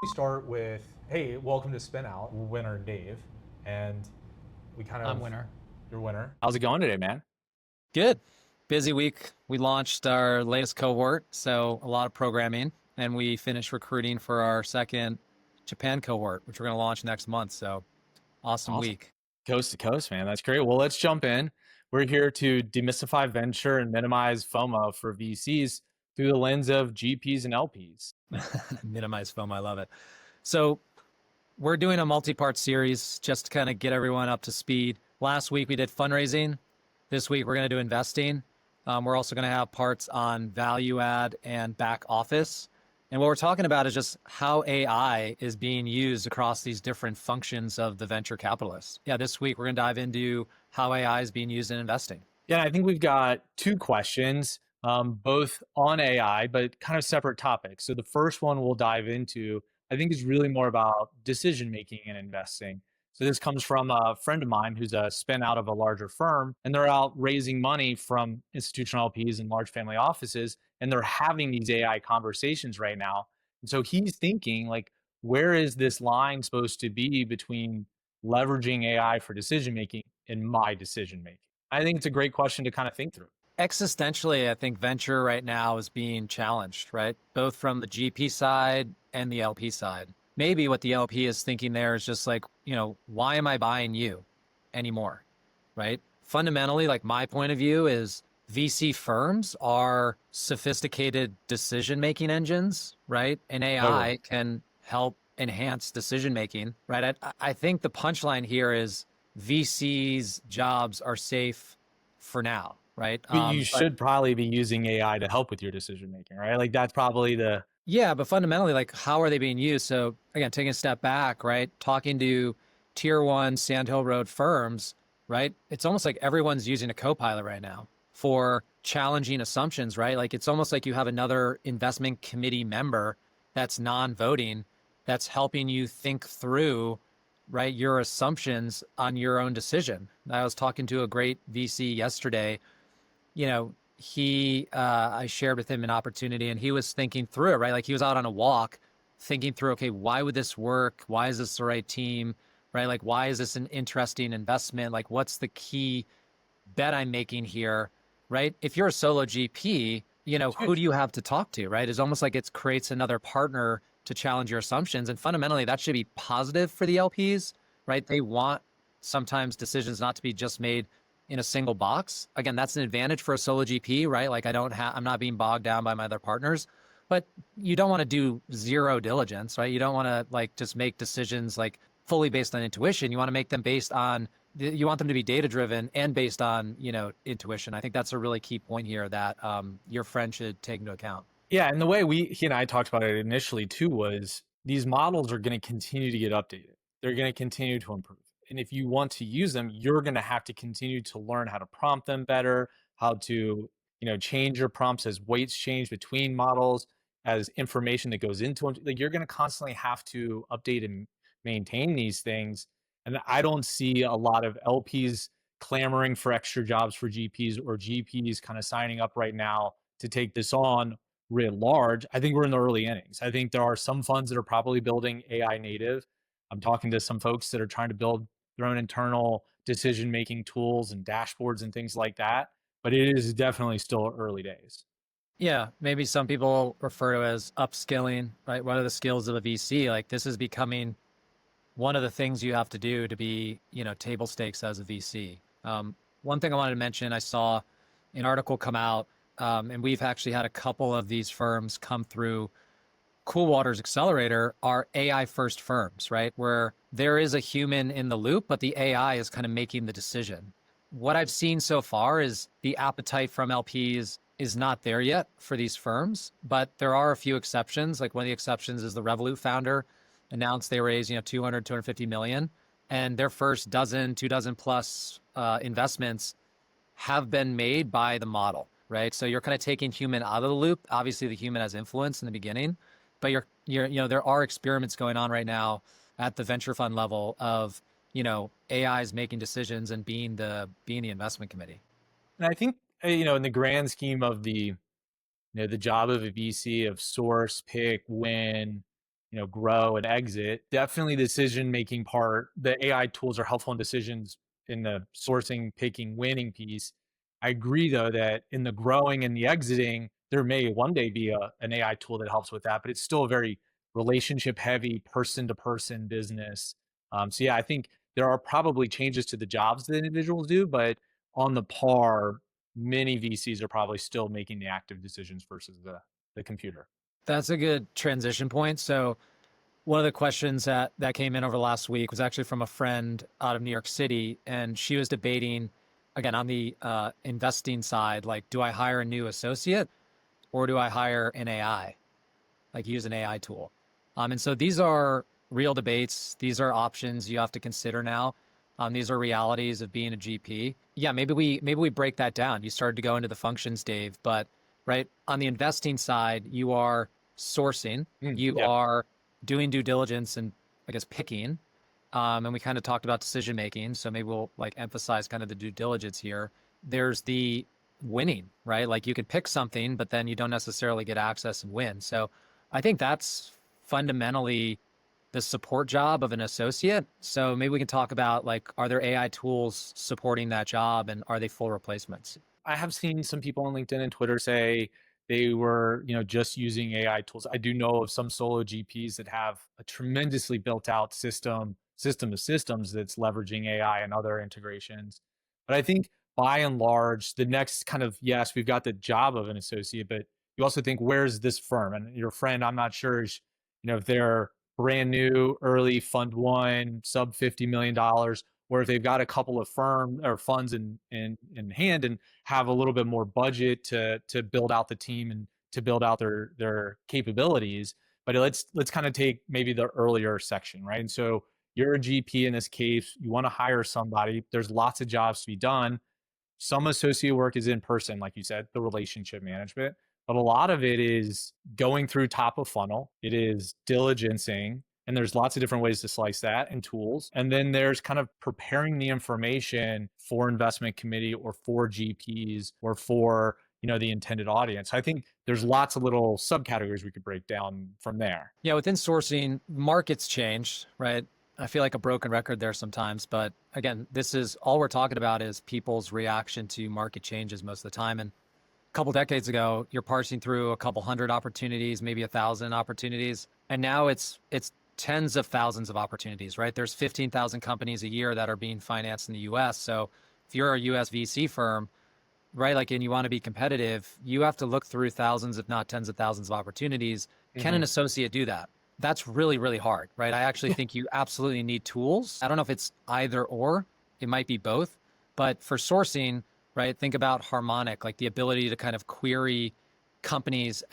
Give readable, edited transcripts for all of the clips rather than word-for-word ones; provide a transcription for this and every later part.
We start with, hey, welcome to Spin Out, winner Dave, and we kind I'm of, winner. your winner. How's it going today, man? Good. Busy week. We launched our latest cohort, so a lot of programming, and we finished recruiting for our second Japan cohort, which we're going to launch next month. So awesome Awesome. week. Coast to coast, man. That's great. Well, let's jump in. We're here to demystify venture and minimize FOMO for VCs through the lens of GPs and LPs. Minimize FOMO. I love it. So we're doing a multi-part series just to kind of get everyone up to speed. Last week we did fundraising. This week we're going to do investing. We're also going to have parts on value add and back office. And what we're talking about is just how AI is being used across these different functions of the venture capitalist. Yeah, this week we're going to dive into how AI is being used in investing. Yeah, I think we've got two questions, both on AI, but kind of separate topics. So the first one we'll dive into, I think, is really more about decision making and investing. So this comes from a friend of mine who's a spin out of a larger firm, and they're out raising money from institutional LPs and large family offices, and they're having these AI conversations right now. And so he's thinking, like, where is this line supposed to be between leveraging AI for decision making and my decision making? I think it's a great question to kind of think through. Existentially, I think venture right now is being challenged, right? Both from the GP side and the LP side. Maybe what the LP is thinking there is just like, why am I buying you anymore? Right? Fundamentally, like my point of view is VC firms are sophisticated decision-making engines, right? And Totally. AI can help enhance decision-making, right? I think the punchline here is VC's jobs are safe for now, right? But you But should probably be using AI to help with your decision making, right? Like that's probably the yeah, but fundamentally, like how are they being used? So again, taking a step back, right? Talking to tier one Sand Hill Road firms, right? It's almost like everyone's using a co-pilot right now for challenging assumptions, right? Like it's almost like you have another investment committee member that's non-voting that's helping you think through, right, your assumptions on your own decision. I was talking to a great VC yesterday, I shared with him an opportunity and he was thinking through it, right? Like he was out on a walk thinking through, okay, why would this work? Why is this the right team? Right? Like, why is this an interesting investment? Like, what's the key bet I'm making here? Right? If you're a solo GP, it's who huge. do you have to talk to? Right? It's almost like it creates another partner to challenge your assumptions. And fundamentally, that should be positive for the LPs, right? They want sometimes decisions not to be just made in a single box. Again, that's an advantage for a solo GP, right? Like I'm not being bogged down by my other partners, but you don't want to do zero diligence, right? You don't want to like just make decisions like fully based on intuition. You want to make them based on, you want them to be data driven and based on, intuition. I think that's a really key point here that your friend should take into account. Yeah, and the way he and I talked about it initially too was these models are going to continue to get updated. They're going to continue to improve. And if you want to use them, you're going to have to continue to learn how to prompt them better, how to, change your prompts as weights change between models, as information that goes into them. Like you're going to constantly have to update and maintain these things. And I don't see a lot of LPs clamoring for extra jobs for GPs or GPs kind of signing up right now to take this on writ large. I think we're in the early innings. I think there are some funds that are probably building AI native. I'm talking to some folks that are trying to build their own internal decision making tools and dashboards and things like that. But it is definitely still early days. Yeah, maybe some people refer to it as upskilling, right? What are the skills of a VC? Like this is becoming one of the things you have to do to be, table stakes as a VC. One thing I wanted to mention, I saw an article come out, and we've actually had a couple of these firms come through Cool Waters Accelerator are AI first firms, right? Where there is a human in the loop, but the AI is kind of making the decision. What I've seen so far is the appetite from LPs is not there yet for these firms, but there are a few exceptions. Like one of the exceptions is the Revolut founder announced they raised, 200, 250 million, and their first dozen, 2 dozen plus investments have been made by the model, right? So you're kind of taking human out of the loop. Obviously, the human has influence in the beginning, but there are experiments going on right now at the venture fund level of, AIs making decisions and being the investment committee. And I think, in the grand scheme of the job of a VC of source, pick, win, grow and exit. Definitely the decision making part, the AI tools are helpful in decisions in the sourcing, picking, winning piece. I agree though that in the growing and the exiting, there may one day be an AI tool that helps with that, but it's still a very relationship heavy, person to person business. So yeah, I think there are probably changes to the jobs that individuals do, but on the par, many VCs are probably still making the active decisions versus the computer. That's a good transition point. So one of the questions that came in over last week was actually from a friend out of New York City, and she was debating, again, on the investing side, like, do I hire a new associate or do I hire an AI, like use an AI tool? And so these are real debates. These are options you have to consider now. These are realities of being a GP. Yeah, maybe we break that down. You started to go into the functions, Dave, but right on the investing side, you are sourcing, you Yeah. are doing due diligence and I guess picking. And we kind of talked about decision making. So maybe we'll like emphasize kind of the due diligence here. There's the winning, right? Like you can pick something, but then you don't necessarily get access and win. So I think that's fundamentally the support job of an associate. So maybe we can talk about like, are there AI tools supporting that job and are they full replacements? I have seen some people on LinkedIn and Twitter say they were, just using AI tools. I do know of some solo GPs that have a tremendously built out system of systems that's leveraging AI and other integrations. But I think by and large, the next kind of, yes, we've got the job of an associate, but you also think, where's this firm? And your friend, I'm not sure, if they're brand new, early fund one, sub $50 million, or if they've got a couple of firm or funds in hand and have a little bit more budget to build out the team and to build out their capabilities. But let's kind of take maybe the earlier section, right? And so you're a GP in this case, you want to hire somebody. There's lots of jobs to be done. Some associate work is in person, like you said, the relationship management, but a lot of it is going through top of funnel. It is diligencing, and there's lots of different ways to slice that and tools. And then there's kind of preparing the information for investment committee or for GPs or for the intended audience. I think there's lots of little subcategories we could break down from there. Yeah, within sourcing, markets change, right? I feel like a broken record there sometimes, but again, this is all we're talking about is people's reaction to market changes most of the time. And a couple decades ago, you're parsing through a couple hundred opportunities, maybe 1,000 opportunities, and now it's tens of thousands of opportunities, right? There's 15,000 companies a year that are being financed in the US. So if you're a US VC firm, right, like, and you want to be competitive, you have to look through thousands, if not tens of thousands of opportunities. Can an associate do that? That's really, really hard, right? I actually think you absolutely need tools. I don't know if it's either or, it might be both, but for sourcing, right, think about Harmonic, like the ability to kind of query companies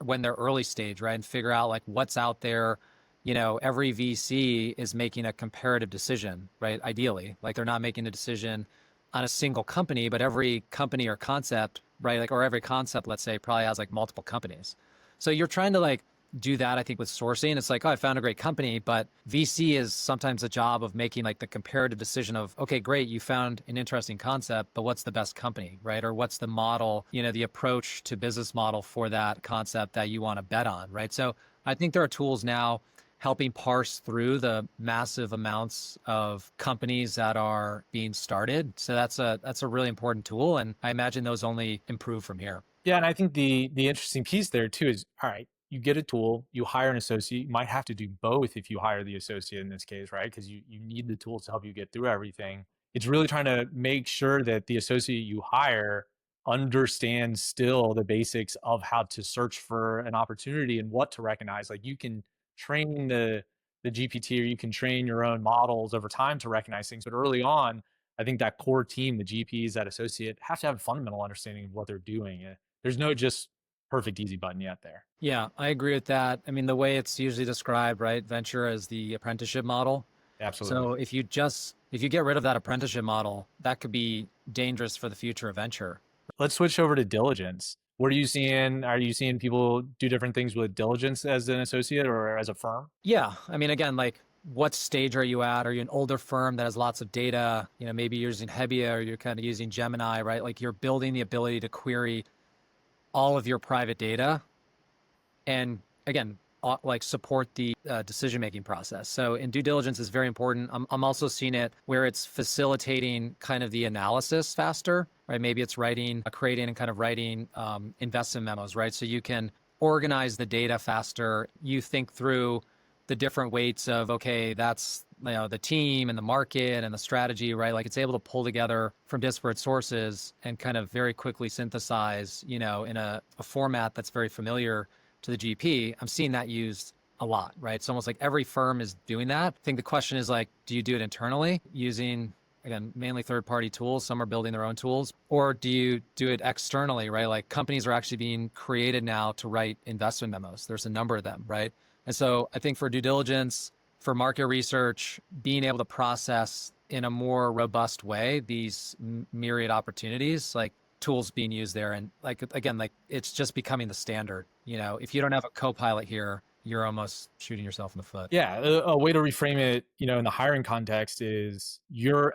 when they're early stage, right? And figure out like what's out there. Every VC is making a comparative decision, right? Ideally, like they're not making a decision on a single company, but every company or concept, right? Like, or every concept, let's say, probably has like multiple companies. So you're trying to like do that, I think, with sourcing. It's like, oh, I found a great company, but VC is sometimes a job of making like the comparative decision of, okay, great, you found an interesting concept, but what's the best company, right? Or what's the model, the approach to business model for that concept that you want to bet on, right? So I think there are tools now helping parse through the massive amounts of companies that are being started. So that's a really important tool, and I imagine those only improve from here. Yeah, and I think the interesting piece there too is, all right, you get a tool, you hire an associate. You might have to do both if you hire the associate in this case, right? Because you need the tools to help you get through everything. It's really trying to make sure that the associate you hire understands still the basics of how to search for an opportunity and what to recognize. Like you can train the GPT or you can train your own models over time to recognize things, but early on, I think that core team, the GPs, that associate, have to have a fundamental understanding of what they're doing. There's no just perfect easy button yet there. Yeah, I agree with that. I mean, the way it's usually described, right, venture as the apprenticeship model. Absolutely. So if you get rid of that apprenticeship model, that could be dangerous for the future of venture. Let's switch over to diligence. What are you seeing? Are you seeing people do different things with diligence as an associate or as a firm? Yeah, I mean, again, like, what stage are you at? Are you an older firm that has lots of data? Maybe you're using Hebbia or you're kind of using Gemini, right? Like you're building the ability to query all of your private data. And again, like support the decision-making process. So in due diligence is very important. I'm also seeing it where it's facilitating kind of the analysis faster, right? Maybe it's creating and kind of writing investment memos, right? So you can organize the data faster. You think through the different weights of, okay, that's the team and the market and the strategy, right? Like it's able to pull together from disparate sources and kind of very quickly synthesize, in a format that's very familiar to the GP. I'm seeing that used a lot, right? It's almost like every firm is doing that. I think the question is like, do you do it internally using, again, mainly third-party tools? Some are building their own tools. Or do you do it externally, right? Like companies are actually being created now to write investment memos. There's a number of them, right? And so I think for due diligence, for market research, being able to process in a more robust way these myriad opportunities, like tools being used there. And like, again, like it's just becoming the standard. If you don't have a co-pilot here, you're almost shooting yourself in the foot. Yeah, a way to reframe it, in the hiring context is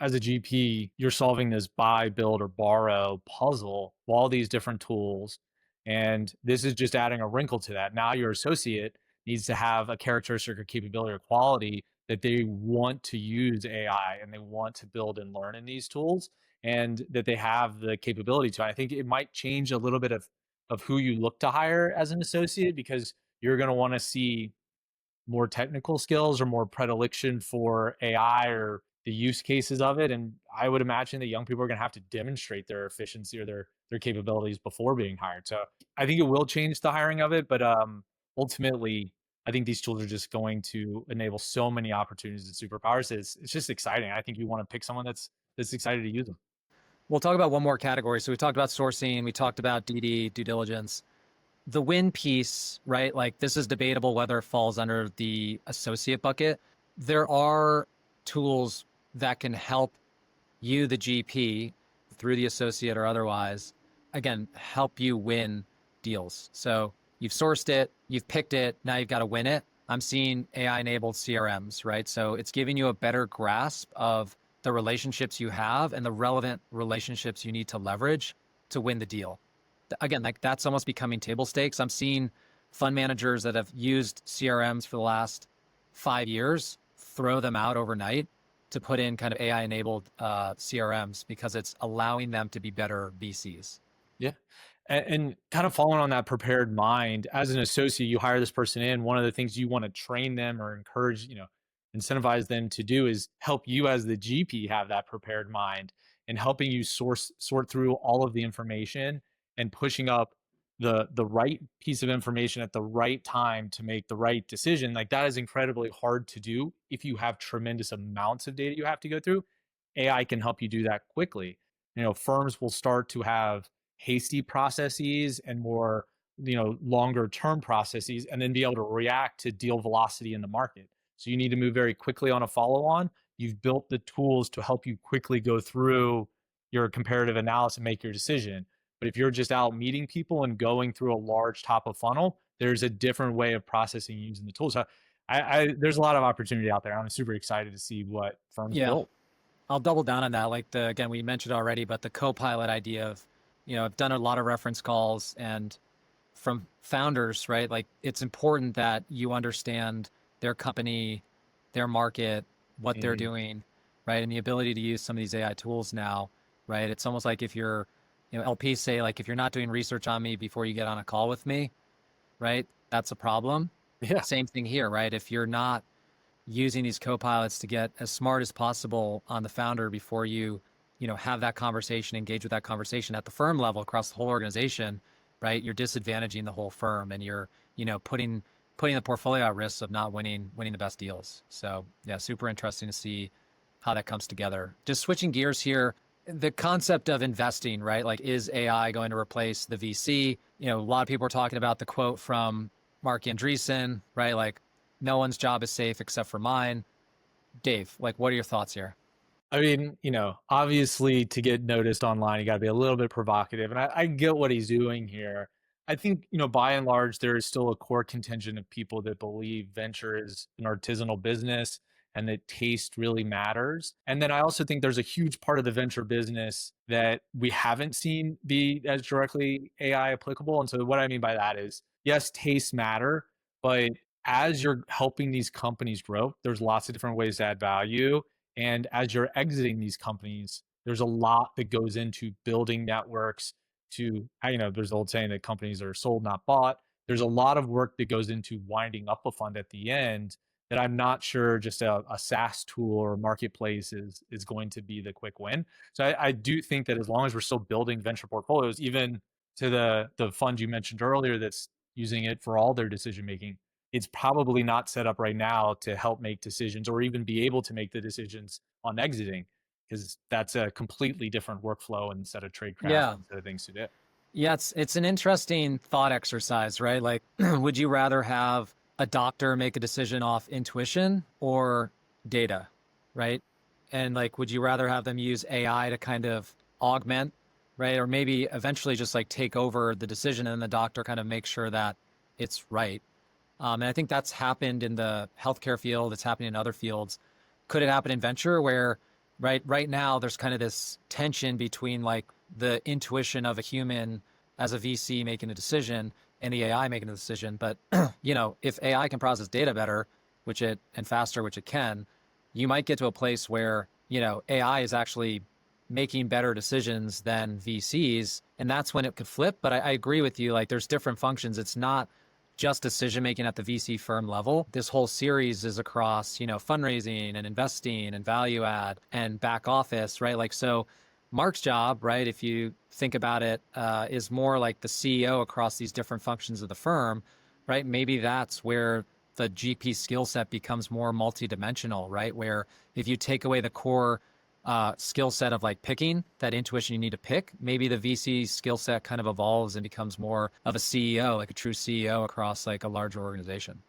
as a GP, you're solving this buy, build, or borrow puzzle with all these different tools. And this is just adding a wrinkle to that. Now your associate needs to have a characteristic or capability or quality that they want to use AI and they want to build and learn in these tools and that they have the capability to. I think it might change a little bit of who you look to hire as an associate because you're going to want to see more technical skills or more predilection for AI or the use cases of it. And I would imagine that young people are going to have to demonstrate their efficiency or their capabilities before being hired. So I think it will change the hiring of it, but ultimately, I think these tools are just going to enable so many opportunities and superpowers. It's just exciting. I think you want to pick someone that's excited to use them. We'll talk about one more category. So we talked about sourcing, we talked about DD, due diligence. The win piece, right? Like this is debatable whether it falls under the associate bucket. There are tools that can help you, the GP, through the associate or otherwise, again, help you win deals. So you've sourced it, you've picked it, now you've got to win it. I'm seeing AI-enabled CRMs, right? So it's giving you a better grasp of the relationships you have and the relevant relationships you need to leverage to win the deal. Again, like that's almost becoming table stakes. I'm seeing fund managers that have used CRMs for the last 5 years throw them out overnight to put in kind of AI-enabled CRMs because it's allowing them to be better VCs. Yeah. And kind of following on that prepared mind, as an associate, you hire this person in. One of the things you want to train them or encourage, incentivize them to do is help you as the GP have that prepared mind and helping you sort through all of the information and pushing up the right piece of information at the right time to make the right decision. Like that is incredibly hard to do if you have tremendous amounts of data you have to go through. AI can help you do that quickly. Firms will start to have hasty processes and more, longer term processes and then be able to react to deal velocity in the market. So you need to move very quickly on a follow on. You've built the tools to help you quickly go through your comparative analysis and make your decision. But if you're just out meeting people and going through a large top of funnel, there's a different way of processing using the tools. So there's a lot of opportunity out there. I'm super excited to see what firms build. I'll double down on that. Like again, we mentioned already, but the co-pilot idea of, I've done a lot of reference calls and from founders, right? Like it's important that you understand their company, their market, what they're doing, right? And the ability to use some of these AI tools now, right? It's almost like if you're, LPs say like, if you're not doing research on me before you get on a call with me, right? That's a problem. Yeah. Same thing here, right? If you're not using these co-pilots to get as smart as possible on the founder before you, have that conversation, engage with that conversation at the firm level across the whole organization, right? You're disadvantaging the whole firm and you're, putting the portfolio at risk of not winning the best deals. So yeah, super interesting to see how that comes together. Just switching gears here, the concept of investing, right? Like, is AI going to replace the VC? A lot of people are talking about the quote from Mark Andreessen, right? Like, no one's job is safe except for mine. Dave, like, what are your thoughts here? I mean, obviously to get noticed online, you got to be a little bit provocative. And I get what he's doing here. I think, by and large, there is still a core contingent of people that believe venture is an artisanal business and that taste really matters. And then I also think there's a huge part of the venture business that we haven't seen be as directly AI applicable. And so what I mean by that is, yes, tastes matter, but as you're helping these companies grow, there's lots of different ways to add value. And as you're exiting these companies, there's a lot that goes into building networks there's the old saying that companies are sold, not bought. There's a lot of work that goes into winding up a fund at the end that I'm not sure just a SaaS tool or marketplace is going to be the quick win. So I do think that as long as we're still building venture portfolios, even to the fund you mentioned earlier that's using it for all their decision making, it's probably not set up right now to help make decisions or even be able to make the decisions on exiting, because that's a completely different workflow and set of trade craft Yeah. and set of things to do. Yeah, it's an interesting thought exercise, right? Like, would you rather have a doctor make a decision off intuition or data, right? And like, would you rather have them use AI to kind of augment, right? Or maybe eventually just like take over the decision and the doctor kind of make sure that it's right. And I think that's happened in the healthcare field. It's happening in other fields. Could it happen in venture where right now there's kind of this tension between like the intuition of a human as a VC making a decision and the AI making a decision. But if AI can process data better, and faster, which it can, you might get to a place where, AI is actually making better decisions than VCs. And that's when it could flip. But I agree with you, like there's different functions. It's not just decision making at the VC firm level. This whole series is across, fundraising and investing and value add and back office, right? Like, so Mark's job, right, if you think about it, is more like the CEO across these different functions of the firm, right? Maybe that's where the GP skill set becomes more multidimensional, right? Where if you take away the core skill set of like picking that intuition you need to pick, maybe the VC skill set kind of evolves and becomes more of a CEO, like a true CEO across like a larger organization.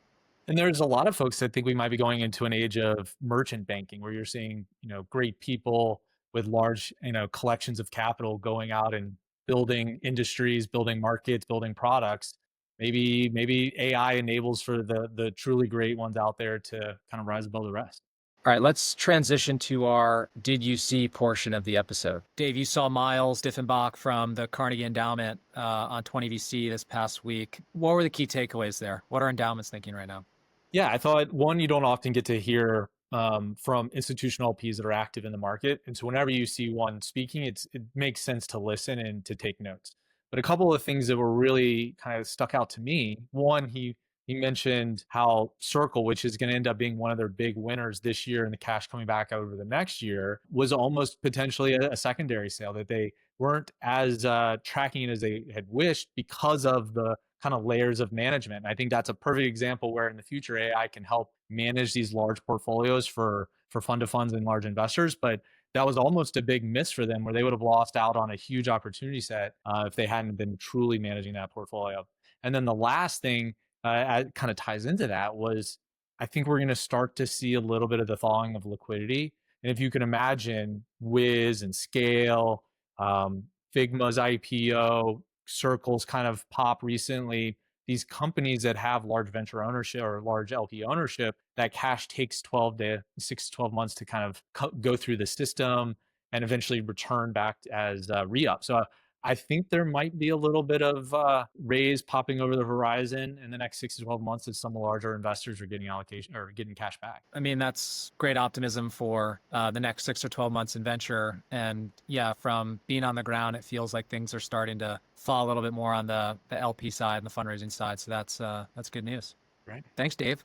And there's a lot of folks that think we might be going into an age of merchant banking where you're seeing, great people with large, collections of capital going out and building industries, building markets, building products. Maybe AI enables for the truly great ones out there to kind of rise above the rest. All right, let's transition to our Did You See portion of the episode. Dave, you saw Miles Diffenbach from the Carnegie Endowment on 20VC this past week. What were the key takeaways there? What are endowments thinking right now? Yeah, I thought, one, you don't often get to hear from institutional LPs that are active in the market. And so whenever you see one speaking, it makes sense to listen and to take notes. But a couple of things that were really kind of stuck out to me. One, he mentioned how Circle, which is going to end up being one of their big winners this year and the cash coming back over the next year, was almost potentially a secondary sale, that they weren't as tracking it as they had wished because of the kind of layers of management. And I think that's a perfect example where in the future AI can help manage these large portfolios for fund of funds and large investors. But that was almost a big miss for them, where they would have lost out on a huge opportunity set if they hadn't been truly managing that portfolio. And then the last thing kind of ties into that was, I think we're going to start to see a little bit of the thawing of liquidity. And if you can imagine Wiz and Scale, Figma's IPO, Circle's kind of pop recently, these companies that have large venture ownership or large LP ownership, that cash takes 12 to 6 to 12 months to kind of go through the system and eventually return back as re-up. So I think there might be a little bit of raise popping over the horizon in the next 6 to 12 months as some larger investors are getting allocation or getting cash back. I mean, that's great optimism for the next 6 or 12 months in venture. And yeah, from being on the ground, it feels like things are starting to fall a little bit more on the LP side and the fundraising side. So that's good news. Right. Thanks, Dave.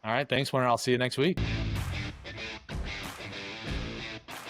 All right. Thanks, Warner. I'll see you next week.